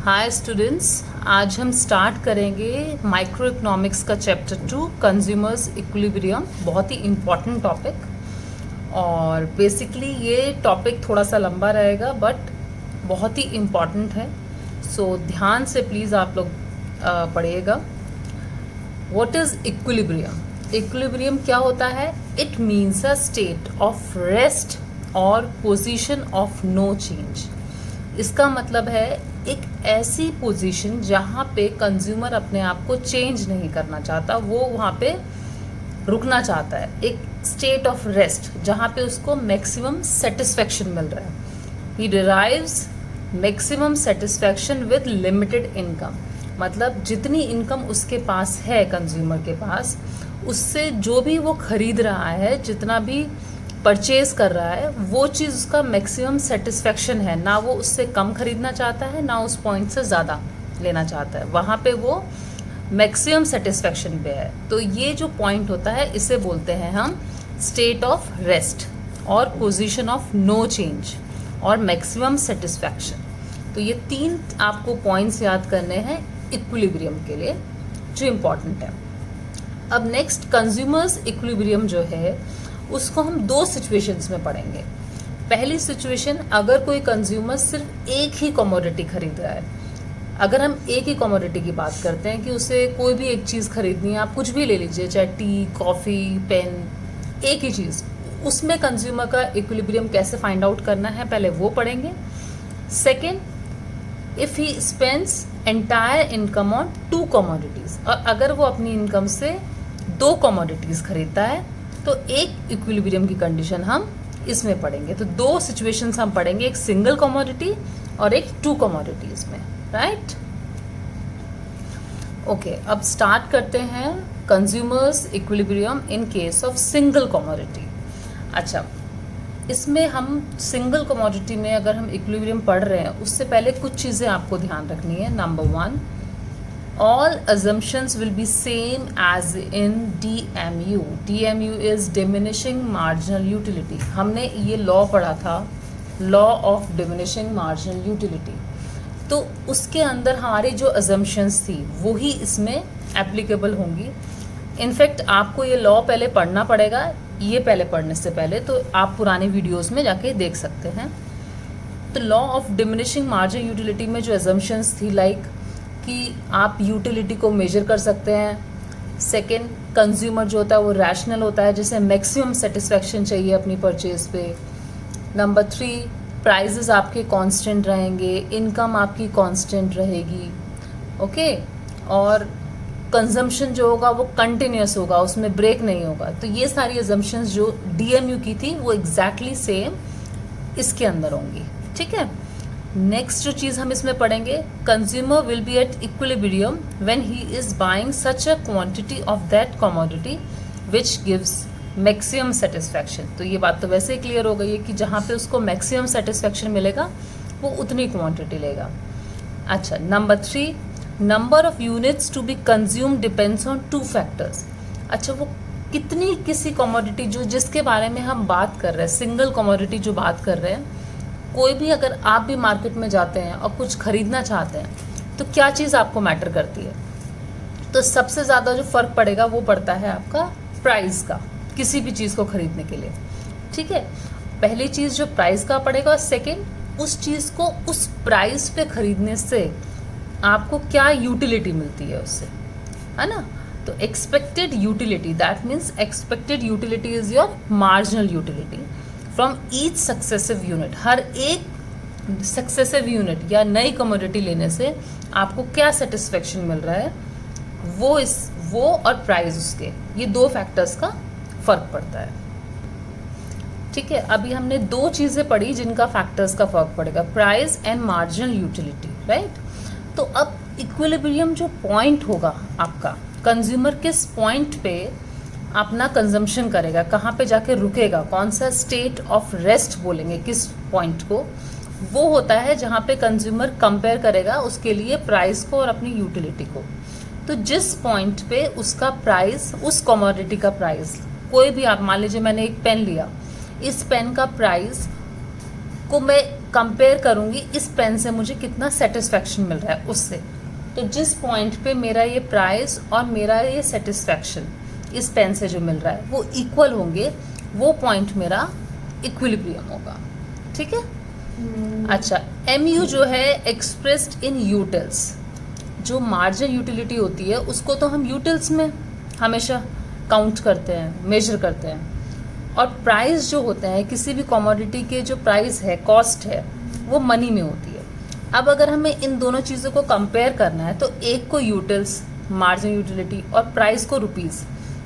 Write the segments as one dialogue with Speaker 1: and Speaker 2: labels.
Speaker 1: Hi students, आज हम start करेंगे माइक्रो इकोनॉमिक्स का चैप्टर 2 कंज्यूमर्स इक्विलिब्रियम। बहुत ही इम्पॉर्टेंट टॉपिक और बेसिकली ये टॉपिक थोड़ा सा लंबा रहेगा बट बहुत ही इम्पॉर्टेंट है। सो ध्यान से प्लीज़ आप लोग पढ़िएगा। What is equilibrium? इक्विलिब्रियम क्या होता है? It means a state of rest और पोजीशन ऑफ नो चेंज। इसका मतलब है एक ऐसी पोजीशन जहाँ पे कंज्यूमर अपने आप को चेंज नहीं करना चाहता, वो वहाँ पे रुकना चाहता है। एक स्टेट ऑफ रेस्ट जहाँ पे उसको मैक्सिमम सेटिस्फेक्शन मिल रहा है। He derives maximum satisfaction with limited income. मतलब जितनी इनकम उसके पास है, कंज्यूमर के पास, उससे जो भी वो खरीद रहा है, जितना भी परचेज कर रहा है, वो चीज़ उसका मैक्सिमम सेटिस्फेक्शन है। ना वो उससे कम खरीदना चाहता है, ना उस पॉइंट से ज़्यादा लेना चाहता है। वहाँ पे वो मैक्सिमम सेटिस्फेक्शन पे है। तो ये जो पॉइंट होता है इसे बोलते हैं हम स्टेट ऑफ रेस्ट और पोजीशन ऑफ नो चेंज और मैक्सिमम सेटिस्फेक्शन। तो ये तीन आपको पॉइंट्स याद करने हैं इक्विलिब्रियम के लिए, जो इम्पॉर्टेंट है। अब नेक्स्ट कंज्यूमर्स इक्विलिब्रियम जो है उसको हम दो सिचुएशंस में पढ़ेंगे। पहली सिचुएशन, अगर कोई कंज्यूमर सिर्फ एक ही कमोडिटी खरीद रहा है। अगर हम एक ही कमोडिटी की बात करते हैं कि उसे कोई भी एक चीज़ खरीदनी है, आप कुछ भी ले लीजिए, चाहे टी, कॉफ़ी, पेन, एक ही चीज़, उसमें कंज्यूमर का इक्विलिब्रियम कैसे फाइंड आउट करना है, पहले वो पढ़ेंगे। Second, if he spends entire income on 2 commodities, और अगर वो अपनी इनकम से 2 कमोडिटीज़ खरीदता है तो एक इक्विलिब्रियम की कंडीशन हम इसमें पढ़ेंगे। तो दो सिचुएशंस हम पढ़ेंगे, एक सिंगल कमोडिटी और एक 2 कमोडिटीज में, राइट? ओके, अब स्टार्ट करते हैं consumers equilibrium in case of single commodity. अच्छा, इसमें हम सिंगल कमोडिटी में अगर हम इक्विलिब्रियम पढ़ रहे हैं, उससे पहले कुछ चीज़ें आपको ध्यान रखनी है। Number 1, all assumptions will be same as in DMU. DMU is diminishing marginal utility. हमने ये लॉ पढ़ा था, law of diminishing marginal utility. तो उसके अंदर हमारी जो assumptions थी वो ही इसमें एप्लीकेबल होंगी। इनफैक्ट आपको ये लॉ पहले पढ़ना पड़ेगा, ये पहले पढ़ने से पहले, तो आप पुराने वीडियोस में जाके देख सकते हैं। तो law of diminishing marginal utility में जो assumptions थी, लाइक कि आप यूटिलिटी को मेजर कर सकते हैं। सेकेंड, कंज्यूमर जो होता है वो रैशनल होता है, जिसे मैक्सिमम सेटिस्फेक्शन चाहिए अपनी परचेज पे। नंबर 3, प्राइजेस आपके कांस्टेंट रहेंगे, इनकम आपकी कांस्टेंट रहेगी, ओके, और कंजम्पशन जो होगा वो कंटिन्यूस होगा, उसमें ब्रेक नहीं होगा। तो ये सारी अजम्पशंस जो DMU की थी वो एग्जैक्टली सेम इसके अंदर होंगी, ठीक है। नेक्स्ट जो चीज़ हम इसमें पढ़ेंगे, consumer will be at equilibrium when he is buying such a quantity of that commodity which gives maximum satisfaction. तो ये बात तो वैसे ही क्लियर हो गई है कि जहाँ पे उसको मैक्सिमम सेटिस्फैक्शन मिलेगा वो उतनी क्वांटिटी लेगा। अच्छा, number 3, number of units to be consume depends on 2 factors. अच्छा, वो कितनी किसी कमोडिटी जो जिसके बारे में हम बात कर रहे हैं, सिंगल कमोडिटी जो बात कर रहे हैं, कोई भी अगर आप भी मार्केट में जाते हैं और कुछ खरीदना चाहते हैं तो क्या चीज़ आपको मैटर करती है? तो सबसे ज़्यादा जो फ़र्क पड़ेगा वो पड़ता है आपका प्राइस का, किसी भी चीज़ को खरीदने के लिए, ठीक है। पहली चीज़ जो प्राइस का पड़ेगा, और सेकेंड, उस चीज़ को उस प्राइस पे खरीदने से आपको क्या यूटिलिटी मिलती है उससे, है ना। तो expected utility, that means expected utility is your marginal utility from each successive unit. हर एक सक्सेसिव यूनिट या नई कमोडिटी लेने से आपको क्या सेटिस्फेक्शन मिल रहा है, वो और प्राइस, उसके ये 2 फैक्टर्स का फर्क पड़ता है, ठीक है। अभी हमने 2 चीज़ें पढ़ी जिनका फैक्टर्स का फर्क पड़ेगा, price and marginal utility, right. तो अब इक्विलिब्रियम जो पॉइंट होगा आपका, कंज्यूमर किस पॉइंट पे अपना कंजम्पशन करेगा, कहाँ पे जाके रुकेगा, कौन सा स्टेट ऑफ रेस्ट बोलेंगे किस पॉइंट को, वो होता है जहाँ पे कंज्यूमर कंपेयर करेगा उसके लिए प्राइस को और अपनी यूटिलिटी को। तो जिस पॉइंट पे उसका प्राइस, उस कमोडिटी का प्राइस, कोई भी आप मान लीजिए मैंने एक पेन लिया, इस पेन का प्राइस को मैं कंपेयर करूँगी इस पेन से मुझे कितना सेटिस्फेक्शन मिल रहा है उससे। तो जिस पॉइंट पे मेरा ये प्राइस और मेरा ये सेटिस्फेक्शन इस पेन से जो मिल रहा है वो इक्वल होंगे, वो पॉइंट मेरा इक्विलिब्रियम होगा। ठीक है। अच्छा, MU जो है एक्सप्रेस्ड इन यूटिल्स, जो मार्जिनल यूटिलिटी होती है उसको तो हम यूटिल्स में हमेशा काउंट करते हैं, मेजर करते हैं। और प्राइस जो होते हैं किसी भी कमोडिटी के, जो प्राइस है, कॉस्ट है, वो मनी में होती है। अब अगर हमें इन दोनों चीज़ों को कंपेयर करना है तो एक को यूटिल्स, मार्जिनल यूटिलिटी, और प्राइस को रुपीज़,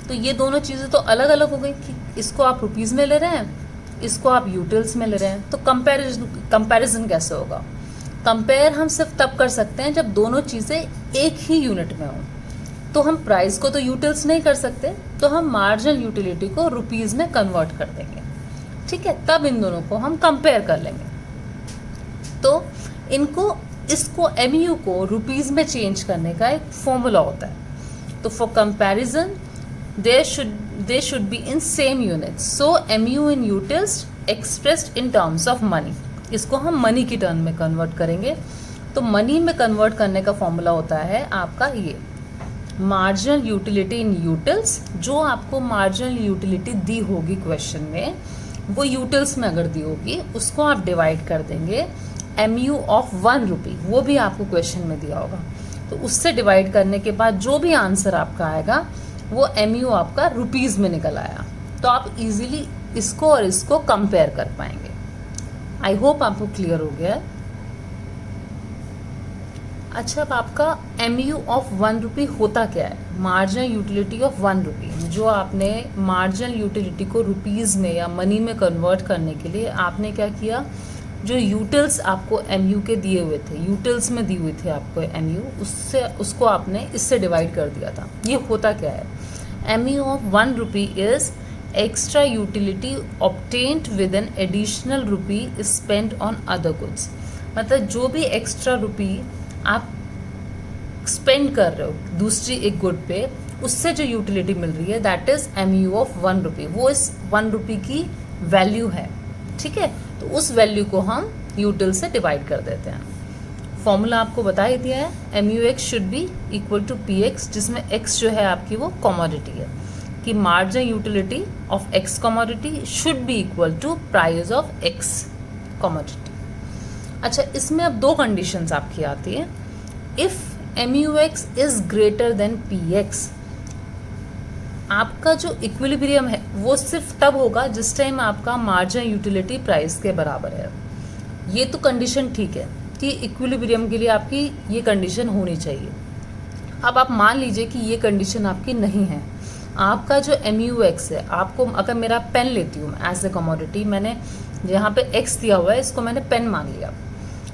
Speaker 1: तो ये दोनों चीज़ें तो अलग अलग हो गई कि इसको आप रुपीज़ में ले रहे हैं, इसको आप यूटिल्स में ले रहे हैं। तो कंपैरिजन कैसे होगा? कंपेयर हम सिर्फ तब कर सकते हैं जब दोनों चीज़ें एक ही यूनिट में हों। तो हम प्राइस को तो यूटिल्स नहीं कर सकते, तो हम मार्जिनल यूटिलिटी को रुपीज़ में कन्वर्ट कर देंगे। ठीक है, तब इन दोनों को हम कंपेयर कर लेंगे। तो इसको MU को रुपीज़ में चेंज करने का एक फॉर्मूला होता है। तो for comparison they should be in same units, so MU in utils expressed in terms of money. इसको हम मनी की टर्म में कन्वर्ट करेंगे। तो मनी में कन्वर्ट करने का फॉर्मूला होता है आपका ये मार्जिनल यूटिलिटी इन यूटिल्स। जो आपको मार्जिनल यूटिलिटी दी होगी क्वेश्चन में, वो यूटिल्स में अगर दी होगी उसको आप डिवाइड कर देंगे MU ऑफ 1 रुपी, वो भी आपको क्वेश्चन में दिया होगा। तो उससे डिवाइड करने के बाद जो भी आंसर आपका आएगा वो MU आपका रुपीज़ में निकल आया। तो आप इजीली इसको और इसको कंपेयर कर पाएंगे। आई होप आपको क्लियर हो गया है। अच्छा, अब आपका MU ऑफ 1 रुपी होता क्या है? मार्जिनल यूटिलिटी ऑफ 1 रुपी। जो आपने मार्जिनल यूटिलिटी को रुपीज़ में या मनी में कन्वर्ट करने के लिए आपने क्या किया, जो यूटिल्स आपको MU के दिए हुए थे, यूटिल्स में दी हुई थी आपको MU, उसको आपने इससे डिवाइड कर दिया था। ये होता क्या है? MU of 1 rupee is extra utility obtained with an additional rupee spend on other goods. मतलब जो भी एक्स्ट्रा रुपी आप स्पेंड कर रहे हो दूसरी एक गुड पे, उससे जो यूटिलिटी मिल रही है दैट इज MU ऑफ 1 रुपी। वो इस 1 रुपी की वैल्यू है। ठीक है, तो उस वैल्यू को हम यूटिल से डिवाइड कर देते हैं। फॉर्मूला आपको बता ही दिया है, MUX should be equal to PX, जिसमें X जो है आपकी वो कमोडिटी है, कि marginal utility of X commodity should be equal to price of X commodity. अच्छा, इसमें अब दो कंडीशंस आपकी आती है। If MUX is greater than PX, आपका जो इक्विलिब्रियम है वो सिर्फ तब होगा जिस टाइम आपका मार्जिनल यूटिलिटी प्राइस के बराबर है। ये तो कंडीशन ठीक है कि इक्विलिब्रियम के लिए आपकी ये कंडीशन होनी चाहिए। अब आप मान लीजिए कि ये कंडीशन आपकी नहीं है, आपका जो MUX है, आपको अगर मेरा पेन लेती हूँ एज ए कमोडिटी, मैंने यहाँ पे X दिया हुआ है, इसको मैंने पेन मान लिया।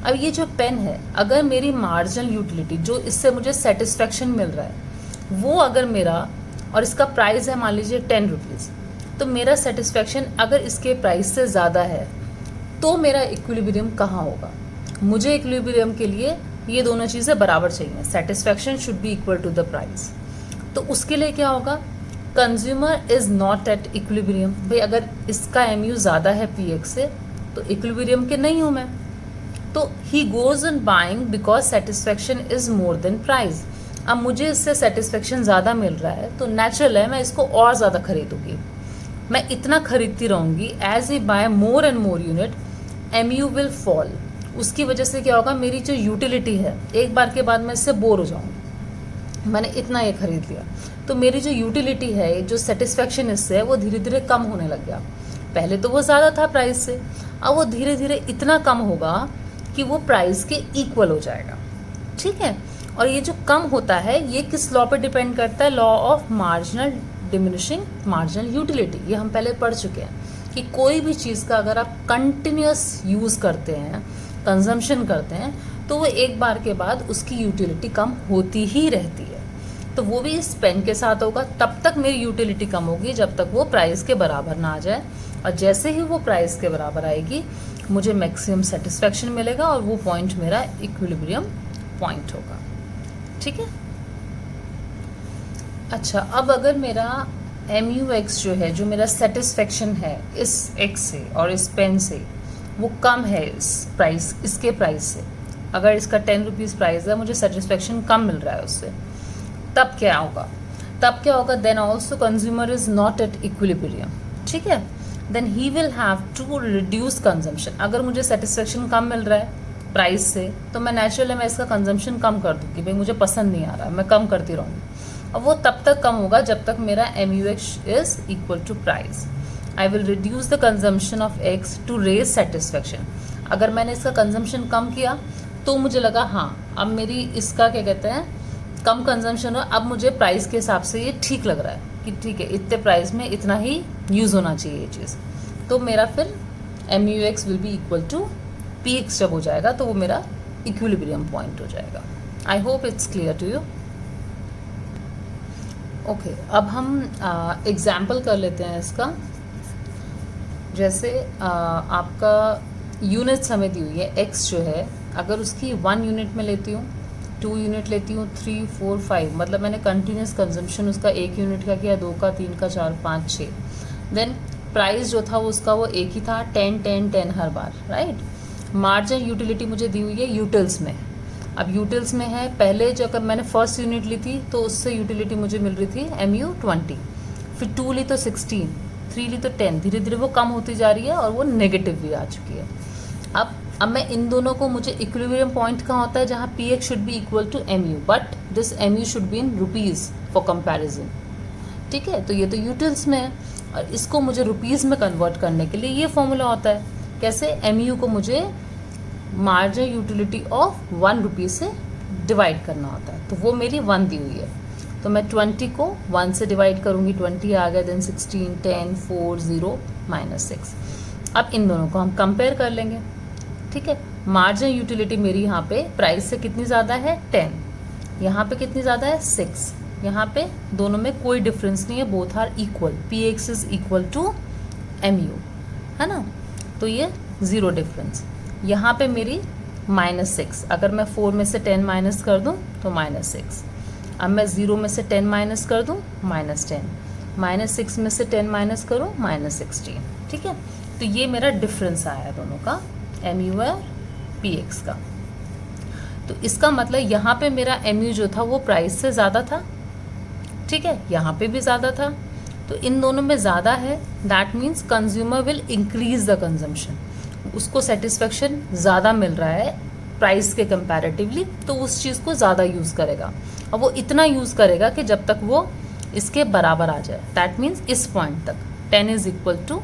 Speaker 1: अब ये जो पेन है, अगर मेरी मार्जिनल यूटिलिटी जो इससे मुझे सेटिस्फेक्शन मिल रहा है वो अगर मेरा, और इसका प्राइस है मान लीजिए 10 रुपीज़, तो मेरा सेटिस्फेक्शन अगर इसके प्राइस से ज़्यादा है तो मेरा इक्विलिब्रियम कहाँ होगा? मुझे इक्विलिब्रियम के लिए ये दोनों चीज़ें बराबर चाहिए, satisfaction should be equal to the price. तो उसके लिए क्या होगा? Consumer is not at equilibrium. भाई अगर इसका MU ज़्यादा है PX से तो इक्विलिब्रियम के नहीं हूँ मैं। तो he goes on buying because satisfaction is more than price. अब मुझे इससे सेटिस्फेक्शन ज़्यादा मिल रहा है तो नेचुरल है मैं इसको और ज़्यादा खरीदूंगी। मैं इतना खरीदती रहूँगी, as I buy more and more unit MU will fall. उसकी वजह से क्या होगा, मेरी जो यूटिलिटी है एक बार के बाद मैं इससे बोर हो जाऊँगी। मैंने इतना ये खरीद लिया तो मेरी जो यूटिलिटी है, जो सेटिस्फेक्शन इससे है, वो धीरे धीरे कम होने लग गया। पहले तो वो ज़्यादा था प्राइस से, अब वो धीरे धीरे इतना कम होगा कि वो प्राइस के इक्वल हो जाएगा। ठीक है, और ये जो कम होता है ये किस लॉ पे डिपेंड करता है? Law of marginal diminishing marginal utility. ये हम पहले पढ़ चुके हैं कि कोई भी चीज़ का अगर आप कंटिन्यूस यूज़ करते हैं, कंजम्पशन करते हैं, तो वो एक बार के बाद उसकी यूटिलिटी कम होती ही रहती है। तो वो भी इस पेन के साथ होगा। तब तक मेरी यूटिलिटी कम होगी जब तक वो प्राइस के बराबर ना आ जाए, और जैसे ही वो प्राइस के बराबर आएगी मुझे मैक्सिमम सेटिस्फेक्शन मिलेगा और वो पॉइंट मेरा इक्विलिब्रियम पॉइंट होगा। ठीक है। अच्छा, अब अगर मेरा MUX जो है, जो मेरा सेटिस्फेक्शन है इस X से और इस पेन से, वो कम है इस प्राइस, इसके प्राइस से। अगर इसका 10 रुपीज़ प्राइस है, मुझे सेटिस्फेक्शन कम मिल रहा है उससे, तब क्या होगा? Then also consumer is not at equilibrium, ठीक है। Then he will have to reduce consumption. अगर मुझे सेटिस्फेक्शन कम मिल रहा है प्राइस से, तो मैं नेचुरली मैं इसका कंजम्पशन कम कर दूँगी, भाई मुझे पसंद नहीं आ रहा है, मैं कम करती रहूँगी। और वो तब तक कम होगा जब तक मेरा MUX is equal to price. I will reduce the consumption of X to raise satisfaction. अगर मैंने इसका कंजम्पशन कम किया तो मुझे लगा हाँ अब मेरी इसका क्या कहते हैं कम कंजम्पशन हो, अब मुझे प्राइस के हिसाब से ये ठीक लग रहा है कि ठीक है इतने प्राइस में इतना ही यूज़ होना चाहिए ये चीज़, तो मेरा फिर MUX will be equal to PX जब हो जाएगा तो वो मेरा इक्विलिब्रियम पॉइंट हो जाएगा। I hope it's clear to you. Okay, अब हम एग्जाम्पल कर लेते हैं इसका। जैसे आपका यूनिट्स हमें दी हुई है, X जो है अगर उसकी 1 यूनिट में लेती हूँ, 2 यूनिट लेती हूँ, 3, 4, 5, मतलब मैंने कंटिन्यूस कंजम्पशन उसका 1 यूनिट का किया, 2 का, 3 का, 4, 5, 6। देन प्राइस जो था उसका वो एक ही था, 10, 10, 10 हर बार, राइट। मार्जिन यूटिलिटी मुझे दी हुई है यूटिल्स में। अब यूटिल्स में है, पहले जब मैंने फर्स्ट यूनिट ली थी तो उससे यूटिलिटी मुझे मिल रही थी MU20, फिर 2 ली तो 16, 3 ली तो 10, धीरे धीरे वो कम होती जा रही है और वो नेगेटिव भी आ चुकी है। अब मैं इन दोनों को, मुझे इक्विलिब्रियम पॉइंट कहाँ होता है जहाँ PX should be equal to MU, but this MU should be in rupees for comparison, ठीक है। तो ये तो यूटिल्स में है और इसको मुझे रुपीज़ में कन्वर्ट करने के लिए ये फॉर्मूला होता है। कैसे? MU को मुझे मार्जिन यूटिलिटी ऑफ 1 रुपी से डिवाइड करना होता है, तो वो मेरी 1 दी हुई है, तो मैं 20 को 1 से डिवाइड करूँगी, 20 आ गया, देन 16, 10, 4, 0, -6। अब इन दोनों को हम कंपेयर कर लेंगे, ठीक है। मार्जिन यूटिलिटी मेरी यहाँ पे प्राइस से कितनी ज़्यादा है 10, यहाँ पे कितनी ज़्यादा है 6, यहाँ पे दोनों में कोई डिफरेंस नहीं है, both are equal, PX is equal to MU, है ना, तो ये 0 डिफरेंस। यहाँ पे मेरी -6, अगर मैं 4 में से 10 माइनस कर दूँ तो -6, अब मैं 0 में से 10 माइनस कर दूँ -10, -6 में से 10 माइनस करूँ -16, ठीक है। तो ये मेरा डिफरेंस आया दोनों का, MU और PX का। तो इसका मतलब यहाँ पे मेरा MU जो था वो प्राइस से ज़्यादा था, ठीक है, यहाँ पे भी ज़्यादा था, तो इन दोनों में ज़्यादा है, that means consumer will increase the consumption, उसको सेटिस्फेक्शन ज़्यादा मिल रहा है प्राइस के कंपैरेटिवली, तो उस चीज़ को ज़्यादा यूज़ करेगा और वो इतना यूज़ करेगा कि जब तक वो इसके बराबर आ जाए, दैट मीन्स इस पॉइंट तक 10 is equal to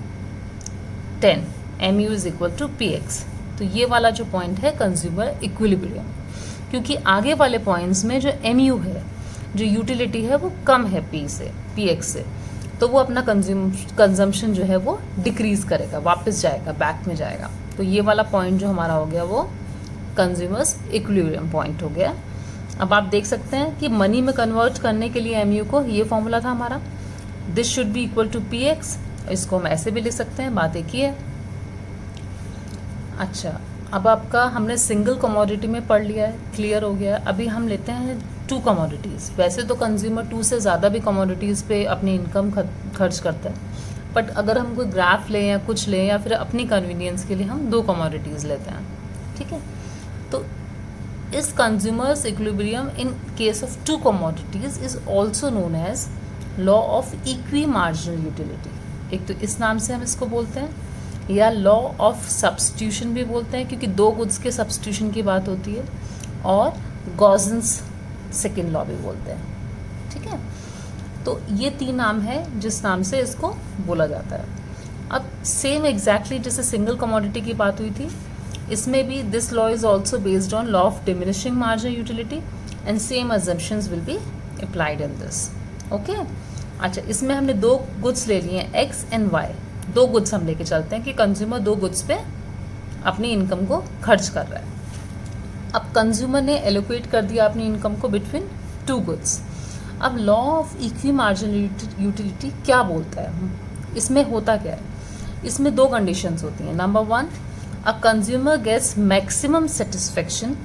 Speaker 1: 10, MU is equal to PX। तो ये वाला जो पॉइंट है कंज्यूमर इक्विलिब्रियम, क्योंकि आगे वाले पॉइंट्स में जो MU है, जो यूटिलिटी है वो कम है PX से, तो वो अपना कंजम्पशन जो है वो डिक्रीज करेगा, वापस जाएगा, बैक में जाएगा। तो ये वाला पॉइंट जो हमारा हो गया वो कंज्यूमर्स इक्विलिब्रियम पॉइंट हो गया। अब आप देख सकते हैं कि मनी में कन्वर्ट करने के लिए MU को ये फॉर्मूला था हमारा, this should be equal to PX, इसको हम ऐसे भी लिख सकते हैं, बात एक ही है। अच्छा, अब आपका हमने सिंगल कमोडिटी में पढ़ लिया है, क्लियर हो गया है। अभी हम लेते हैं 2 कमोडिटीज़। वैसे तो कंज्यूमर 2 से ज़्यादा भी कमोडिटीज़ पे अपनी इनकम खर्च करता है, बट अगर हम कोई ग्राफ लें या कुछ लें या फिर अपनी कन्वीनियंस के लिए हम 2 कमोडिटीज़ लेते हैं, ठीक है। तो इस consumer's equilibrium in case of 2 commodities is also known as law of equi marginal utility. एक तो इस नाम से हम इसको बोलते हैं, या लॉ ऑफ सब्स्टिट्यूशन भी बोलते हैं, क्योंकि 2 गुड्स के सब्स्टिट्यूशन की बात होती है, और गॉसेंस सेकेंड लॉ भी बोलते हैं, ठीक है। तो ये 3 नाम है जिस नाम से इसको बोला जाता है। अब सेम एग्जैक्टली जैसे सिंगल कमोडिटी की बात हुई थी, इसमें भी this law is also based on law of diminishing marginal utility and same assumptions will be applied in this, okay. अच्छा, इसमें हमने 2 गुड्स ले लिए हैं, X एंड Y। 2 गुड्स हम लेके चलते हैं कि कंज्यूमर 2 गुड्स पे अपनी इनकम को खर्च कर रहा है। अब कंज्यूमर ने एलोकेट कर दिया अपनी इनकम को बिटवीन 2 गुड्स। अब law of equi marginal utility क्या बोलता है, इसमें होता क्या है? इसमें 2 कंडीशंस होती हैं। Number 1, a consumer gets maximum satisfaction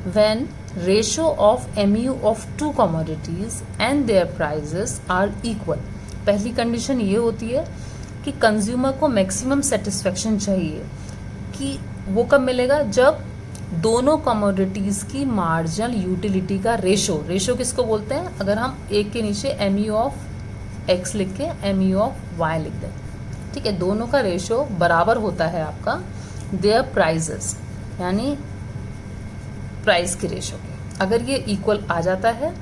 Speaker 1: when ratio of MU of 2 commodities and their prices are equal. पहली कंडीशन ये होती है कि कंज्यूमर को मैक्सिमम सेटिस्फेक्शन चाहिए कि वो कब मिलेगा, जब दोनों कमोडिटीज़ की मार्जिनल यूटिलिटी का रेशो किसको बोलते हैं, अगर हम एक के नीचे mu ऑफ x लिख के mu ऑफ y लिख दें, ठीक है, दोनों का रेशो बराबर होता है आपका देयर प्राइजेस, यानी प्राइस के रेशो के। अगर ये इक्वल आ जाता है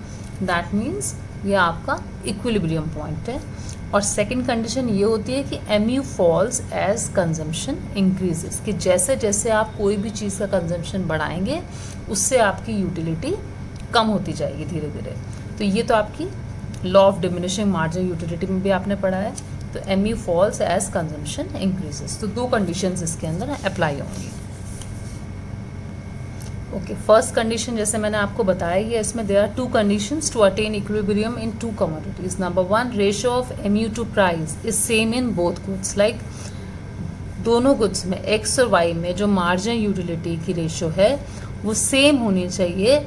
Speaker 1: दैट मीन्स ये आपका इक्विलिब्रियम पॉइंट है। और सेकंड कंडीशन ये होती है कि mu falls as consumption increases, कि जैसे जैसे आप कोई भी चीज़ का कंजम्पशन बढ़ाएंगे उससे आपकी यूटिलिटी कम होती जाएगी धीरे धीरे। तो ये तो आपकी law of diminishing marginal utility में भी आपने पढ़ा है। तो mu falls as consumption increases, तो दो कंडीशंस इसके अंदर अप्लाई होंगी। ओके, फर्स्ट कंडीशन जैसे मैंने आपको बताया ये इसमें there are two conditions to attain equilibrium in two commodities. Number one, ratio of mu to price is same in both goods, like दोनों गुड्स में x और y में जो मार्जिनल यूटिलिटी की रेशियो है वो सेम होनी चाहिए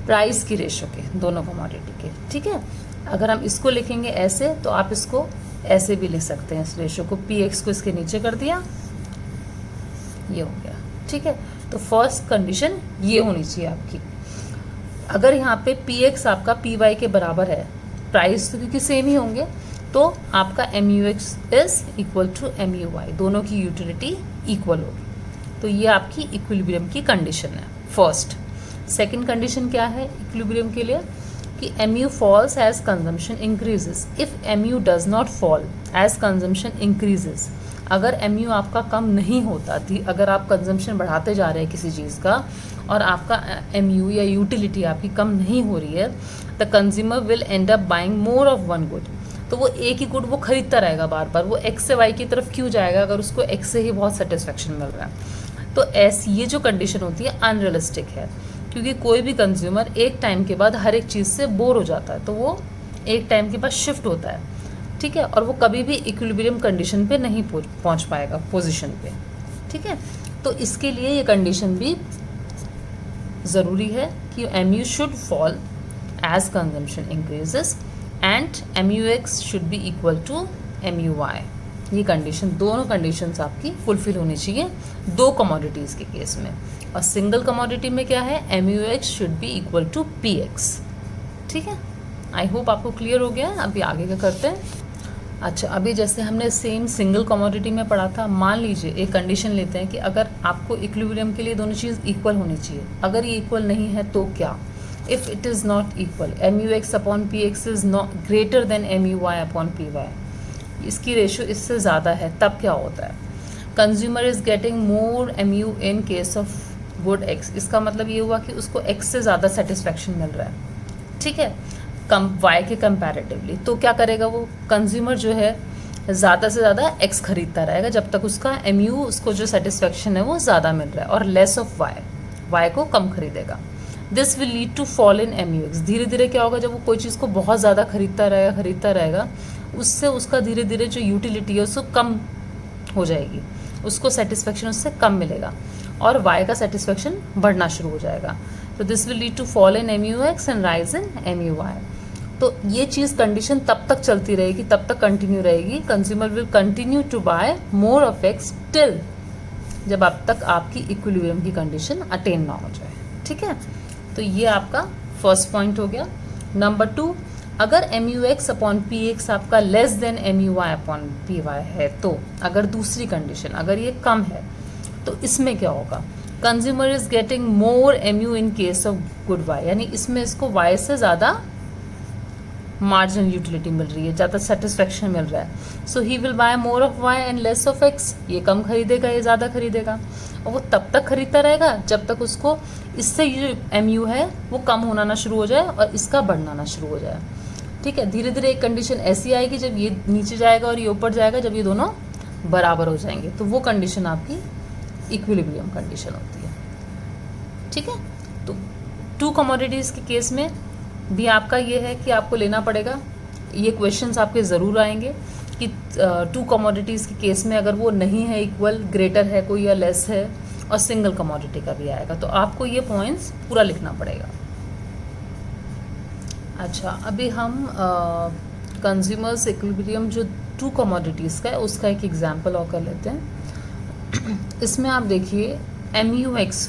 Speaker 1: प्राइस की रेशियो के, दोनों कमोडिटी के, ठीक है। अगर हम इसको लिखेंगे ऐसे तो आप इसको ऐसे भी लिख सकते हैं, इस रेशियो को px को इसके नीचे कर दिया, ये हो गया, ठीक है। तो फर्स्ट कंडीशन ये होनी चाहिए आपकी। अगर यहाँ पे px आपका py के बराबर है, प्राइस तो क्योंकि सेम ही होंगे, तो आपका mux is equal to muy, दोनों की यूटिलिटी इक्वल होगी। तो ये आपकी इक्विलिब्रियम की कंडीशन है फर्स्ट। सेकंड कंडीशन क्या है इक्विलिब्रियम के लिए, कि mu falls as consumption increases if mu does not fall as consumption increases. अगर mu आपका कम नहीं होता थी, अगर आप कंजम्पशन बढ़ाते जा रहे हैं किसी चीज़ का और आपका mu या यूटिलिटी आपकी कम नहीं हो रही है, the consumer will and up buying more of one good. तो वो एक ही गुड वो खरीदता रहेगा बार बार, वो x से y की तरफ क्यों जाएगा अगर उसको x से ही बहुत सेटिस्फेक्शन मिल रहा है। तो ऐसी ये जो कंडीशन होती है अनरियलिस्टिक है, क्योंकि कोई भी कंज्यूमर एक टाइम के बाद हर एक चीज़ से बोर हो जाता है, तो वो एक टाइम के बाद शिफ्ट होता है, ठीक है, और वो कभी भी इक्विलिब्रियम कंडीशन पे नहीं पहुंच पाएगा पोजीशन पे, ठीक है। तो इसके लिए ये कंडीशन भी ज़रूरी है कि mu should fall as consumption increases and mux should be equal to muy। ये कंडीशन, दोनों कंडीशंस आपकी फुलफिल होनी चाहिए दो कमोडिटीज़ के केस में। और सिंगल कमोडिटी में क्या है, mux should be equal to px, ठीक है। आई होप आपको क्लियर हो गया है। अभी आगे क्या करते हैं। अच्छा, अभी जैसे हमने सेम सिंगल कमोडिटी में पढ़ा था, मान लीजिए एक कंडीशन लेते हैं कि अगर आपको इक्विलिब्रियम के लिए दोनों चीज़ इक्वल होनी चाहिए, अगर ये इक्वल नहीं है तो क्या, if it is not equal mux upon px is not greater than muy upon py, इसकी रेशियो इससे ज़्यादा है, तब क्या होता है, consumer is getting more mu in case of good x। इसका मतलब ये हुआ कि उसको x से ज़्यादा सेटिस्फेक्शन मिल रहा है, ठीक है, कम y के कंपैरेटिवली। तो क्या करेगा वो कंज्यूमर जो है ज़्यादा से ज़्यादा x खरीदता रहेगा जब तक उसका mu, उसको जो सेटिस्फेक्शन है वो ज़्यादा मिल रहा है, और लेस ऑफ y को कम खरीदेगा। This will lead to fall in mux। धीरे धीरे क्या होगा, जब वो कोई चीज़ को बहुत ज़्यादा खरीदता रहेगा उससे उसका धीरे धीरे जो यूटिलिटी है उसको कम हो जाएगी, उसको सेटिस्फेक्शन उससे कम मिलेगा और y का सेटिस्फेक्शन बढ़ना शुरू हो जाएगा। तो this will lead to fall in mux and rise in muy। तो ये चीज़ कंडीशन तब तक चलती रहेगी, तब तक कंटिन्यू रहेगी, consumer will continue to buy more of X till जब अब तक आपकी इक्विलिब्रियम की कंडीशन अटेन ना हो जाए, ठीक है। तो ये आपका फर्स्ट पॉइंट हो गया। नंबर 2, अगर mux अपॉन px आपका less than muy upon py है, तो अगर दूसरी कंडीशन अगर ये कम है तो इसमें क्या होगा, consumer is getting more mu in case of good y, यानी इसमें इसको y से ज़्यादा मार्जिनल यूटिलिटी मिल रही है, ज़्यादा सेटिस्फेक्शन मिल रहा है। So he will buy more of y and less of x, ये कम खरीदेगा ये ज़्यादा खरीदेगा, और वो तब तक खरीदता रहेगा जब तक उसको इससे ये mu है वो कम होना ना शुरू हो जाए और इसका बढ़ना ना शुरू हो जाए, ठीक है। धीरे धीरे एक कंडीशन ऐसी आएगी जब ये नीचे जाएगा और ये ऊपर जाएगा, जब ये दोनों बराबर हो जाएंगे, तो वो कंडीशन आपकी इक्विलिब्रियम कंडीशन होती है, ठीक है। तो टू कमोडिटीज़ के केस में भी आपका ये है कि आपको लेना पड़ेगा, ये क्वेश्चंस आपके ज़रूर आएंगे कि टू कमोडिटीज़ के केस में अगर वो नहीं है इक्वल, ग्रेटर है कोई या लेस है, और सिंगल कमोडिटी का भी आएगा, तो आपको ये पॉइंट्स पूरा लिखना पड़ेगा। अच्छा, अभी हम कंज्यूमर्स इक्विलिब्रियम जो टू कमोडिटीज़ का है उसका एक एग्जाम्पल और कर लेते हैं। इसमें आप देखिए MUX,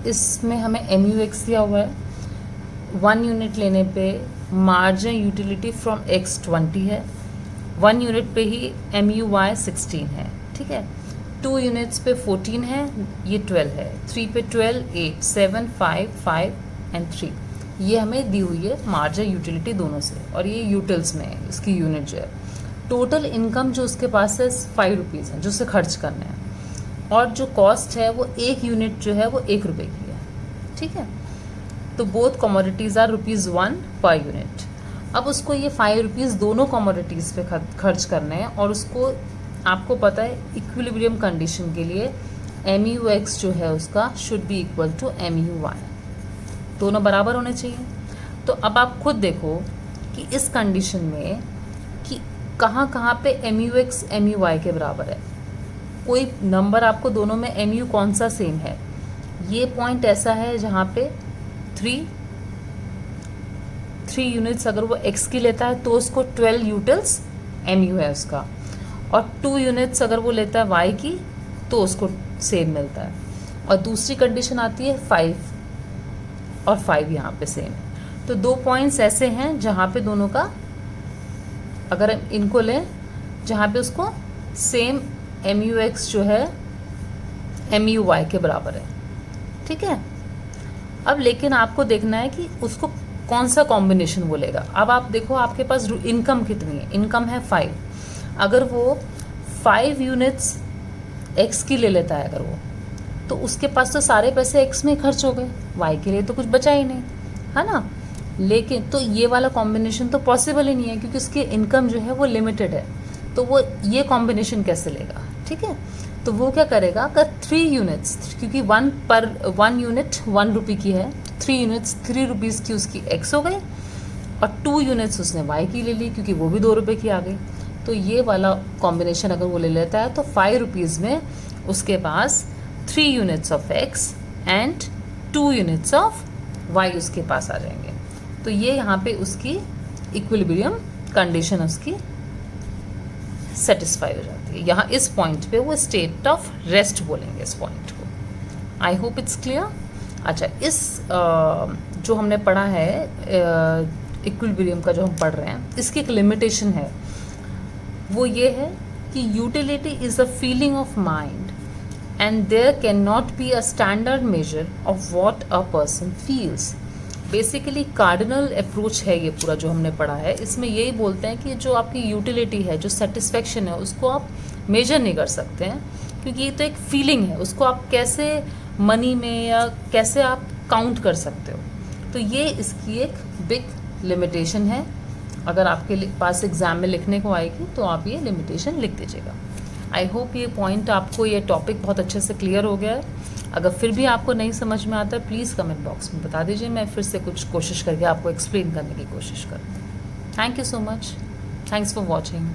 Speaker 1: इसमें हमें MUX दिया हुआ है। 1 यूनिट लेने पे मार्जिन यूटिलिटी फ्रॉम X 20 है, 1 यूनिट पे ही MUY 16 है, ठीक है। 2 यूनिट्स पे 14 है, ये 12 है, 3 पे 12, 8, 7, 5, 5 एंड 3, ये हमें दी हुई है मार्जिन यूटिलिटी दोनों से, और ये यूटिल्स में है इसकी यूनिट जो है। टोटल इनकम जो उसके पास है 5 रुपीज़ है जो उसे खर्च करना है, और जो कॉस्ट है वो 1 यूनिट जो है वो 1 रुपये की है, ठीक है। तो both commodities are ₹1 per unit. अब उसको ये 5 रुपीज़ दोनों कमोडिटीज़ पे खर्च करने हैं, और उसको आपको पता है इक्विलिब्रियम कंडीशन के लिए MUX जो है उसका should be equal to MUY, दोनों बराबर होने चाहिए। तो अब आप खुद देखो कि इस कंडीशन में कि कहाँ कहाँ पे MUX MUY के बराबर है, कोई नंबर आपको दोनों में MU कौन सा सेम है। ये पॉइंट ऐसा है जहाँ पे 3 यूनिट्स अगर वो X की लेता है तो उसको 12 यूटिल्स MU है उसका, और 2 यूनिट्स अगर वो लेता है Y की तो उसको सेम मिलता है। और दूसरी कंडीशन आती है 5, और 5 यहाँ पे सेम है। तो 2 पॉइंट्स ऐसे हैं जहाँ पे दोनों का, अगर इनको लें जहाँ पे उसको सेम MUX जो है MUY के बराबर है, ठीक है। अब लेकिन आपको देखना है कि उसको कौन सा कॉम्बिनेशन वो लेगा। अब आप देखो आपके पास इनकम कितनी है, इनकम है 5, अगर वो 5 यूनिट्स X की ले लेता है अगर वो, तो उसके पास तो सारे पैसे X में ही खर्च हो गए, Y के लिए तो कुछ बचा ही नहीं, है ना। लेकिन तो ये वाला कॉम्बिनेशन तो पॉसिबल ही नहीं है, क्योंकि उसकी इनकम जो है वो लिमिटेड है, तो वो ये कॉम्बिनेशन कैसे लेगा, ठीक है। तो वो क्या करेगा, अगर 3 यूनिट्स, क्योंकि 1 यूनिट 1 रुपये की है, 3 यूनिट्स 3 रुपीज़ की उसकी X हो गई, और 2 यूनिट्स उसने Y की ले ली क्योंकि वो भी 2 रुपये की आ गई। तो ये वाला कॉम्बिनेशन अगर वो ले लेता है तो 5 रुपीज़ में उसके पास 3 units of X and 2 units of Y उसके पास आ जाएंगे। तो ये यहाँ पे उसकी इक्विलिब्रियम कंडीशन उसकी सेटिस्फाई हो जाती है। यहाँ इस पॉइंट पे वो स्टेट ऑफ रेस्ट बोलेंगे इस पॉइंट को। आई होप इट्स क्लियर। अच्छा, इस जो हमने पढ़ा है इक्विलिब्रियम का जो हम पढ़ रहे हैं, इसकी एक लिमिटेशन है, वो ये है कि utility is a feeling of mind and there can not be a standard measure of what a person feels. Basically cardinal approach है ये पूरा जो हमने पढ़ा है। इसमें यही बोलते हैं कि जो आपकी यूटिलिटी है, जो सेटिस्फेक्शन है, उसको आप मेजर नहीं कर सकते हैं, क्योंकि ये तो एक फीलिंग है, उसको आप कैसे मनी में या कैसे आप काउंट कर सकते हो। तो ये इसकी एक बिग लिमिटेशन है। अगर आपके पास एग्ज़ाम में लिखने को आएगी तो आप ये लिमिटेशन लिख दीजिएगा। आई होप ये पॉइंट आपको, ये टॉपिक बहुत अच्छे से क्लियर हो गया है। अगर फिर भी आपको नहीं समझ में आता है, प्लीज़ कमेंट बॉक्स में बता दीजिए, मैं फिर से कुछ कोशिश करके आपको एक्सप्लेन करने की कोशिश करूँ। Thank you so much, thanks for watching.